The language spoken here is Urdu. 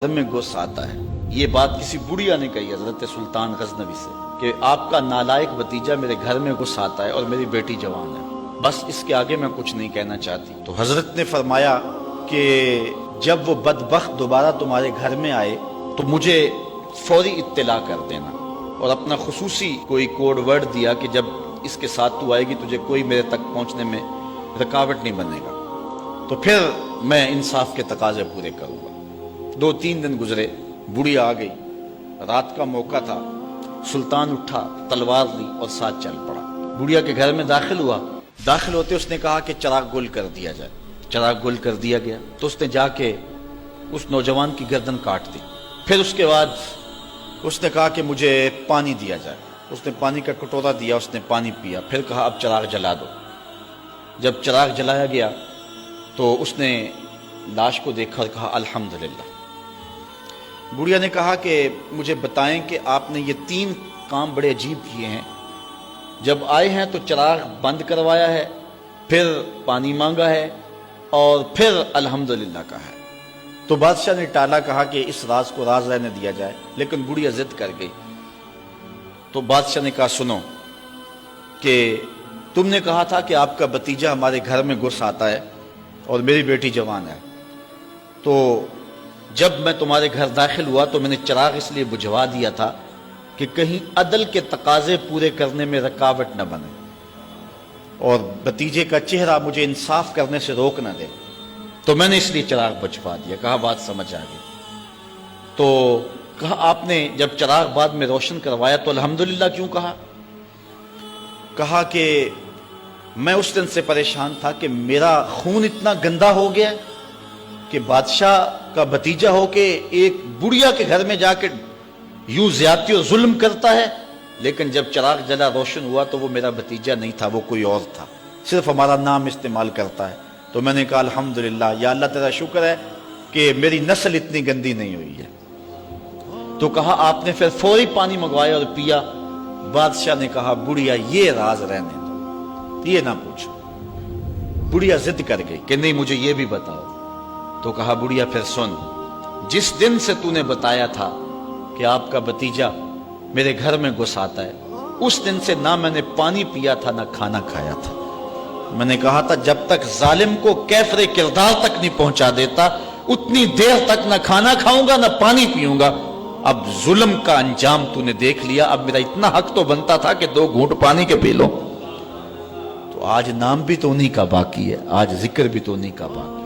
میں غصہ آتا ہے۔ یہ بات کسی بڑھیا نے کہی حضرت سلطان غزنوی سے کہ آپ کا نالائق بھتیجا میرے گھر میں غصہ آتا ہے اور میری بیٹی جوان ہے، بس اس کے آگے میں کچھ نہیں کہنا چاہتی۔ تو حضرت نے فرمایا کہ جب وہ بدبخت دوبارہ تمہارے گھر میں آئے تو مجھے فوری اطلاع کر دینا، اور اپنا خصوصی کوئی کوڈ ورڈ دیا کہ جب اس کے ساتھ تو آئے گی تجھے کوئی میرے تک پہنچنے میں رکاوٹ نہیں بنے گا، تو پھر میں انصاف کے تقاضے پورے کروں گا۔ 2-3 دن گزرے، بڑھیا آ گئی، رات کا موقع تھا، سلطان اٹھا، تلوار لی اور ساتھ چل پڑا۔ بڑھیا کے گھر میں داخل ہوا، داخل ہوتے اس نے کہا کہ چراغ گل کر دیا جائے۔ چراغ گل کر دیا گیا تو اس نے جا کے اس نوجوان کی گردن کاٹ دی۔ پھر اس کے بعد اس نے کہا کہ مجھے پانی دیا جائے۔ اس نے پانی کا کٹورا دیا، اس نے پانی پیا، پھر کہا اب چراغ جلا دو۔ جب چراغ جلایا گیا تو اس نے لاش کو دیکھا اور کہا الحمدللہ۔ بڑھیا نے کہا کہ مجھے بتائیں کہ آپ نے یہ 3 کام بڑے عجیب کیے ہیں، جب آئے ہیں تو چراغ بند کروایا ہے، پھر پانی مانگا ہے، اور پھر الحمدللہ کہا ہے۔ تو بادشاہ نے ٹالا، کہا کہ اس راز کو راز رہنے دیا جائے، لیکن بڑھیا ضد کر گئی۔ تو بادشاہ نے کہا سنو کہ تم نے کہا تھا کہ آپ کا بھتیجا ہمارے گھر میں گھس آتا ہے اور میری بیٹی جوان ہے، تو جب میں تمہارے گھر داخل ہوا تو میں نے چراغ اس لیے بجھوا دیا تھا کہ کہیں عدل کے تقاضے پورے کرنے میں رکاوٹ نہ بنے اور بھتیجے کا چہرہ مجھے انصاف کرنے سے روک نہ دے، تو میں نے اس لیے چراغ بجھوا دیا۔ کہا بات سمجھ آ گئی۔ تو کہا آپ نے جب چراغ بعد میں روشن کروایا تو الحمدللہ کیوں کہا؟ کہا کہ میں اس دن سے پریشان تھا کہ میرا خون اتنا گندا ہو گیا کہ بادشاہ کا بھتیجا ہو کے ایک بڑھیا کے گھر میں جا کے یوں زیادتی اور ظلم کرتا ہے، لیکن جب چراغ جلا روشن ہوا تو وہ میرا بھتیجا نہیں تھا، وہ کوئی اور تھا، صرف ہمارا نام استعمال کرتا ہے۔ تو میں نے کہا الحمدللہ، یا اللہ تیرا شکر ہے کہ میری نسل اتنی گندی نہیں ہوئی ہے۔ تو کہا آپ نے پھر فوری پانی منگوایا اور پیا۔ بادشاہ نے کہا بڑھیا یہ راز رہنے دو، یہ نہ پوچھو۔ بڑھیا ضد کر گئی کہ نہیں مجھے یہ بھی بتاؤ۔ تو کہا بڑھیا پھر سن، جس دن سے تو نے بتایا تھا کہ آپ کا بھتیجا میرے گھر میں گھس آتا ہے، اس دن سے نہ میں نے پانی پیا تھا نہ کھانا کھایا تھا۔ میں نے کہا تھا جب تک ظالم کو کیفر کردار تک نہیں پہنچا دیتا اتنی دیر تک نہ کھانا کھاؤں گا نہ پانی پیوں گا۔ اب ظلم کا انجام تو نے دیکھ لیا، اب میرا اتنا حق تو بنتا تھا کہ 2 گھونٹ پانی کے پی لو۔ تو آج نام بھی تو انہی کا باقی ہے، آج ذکر بھی تو انہی کا باقی ہے۔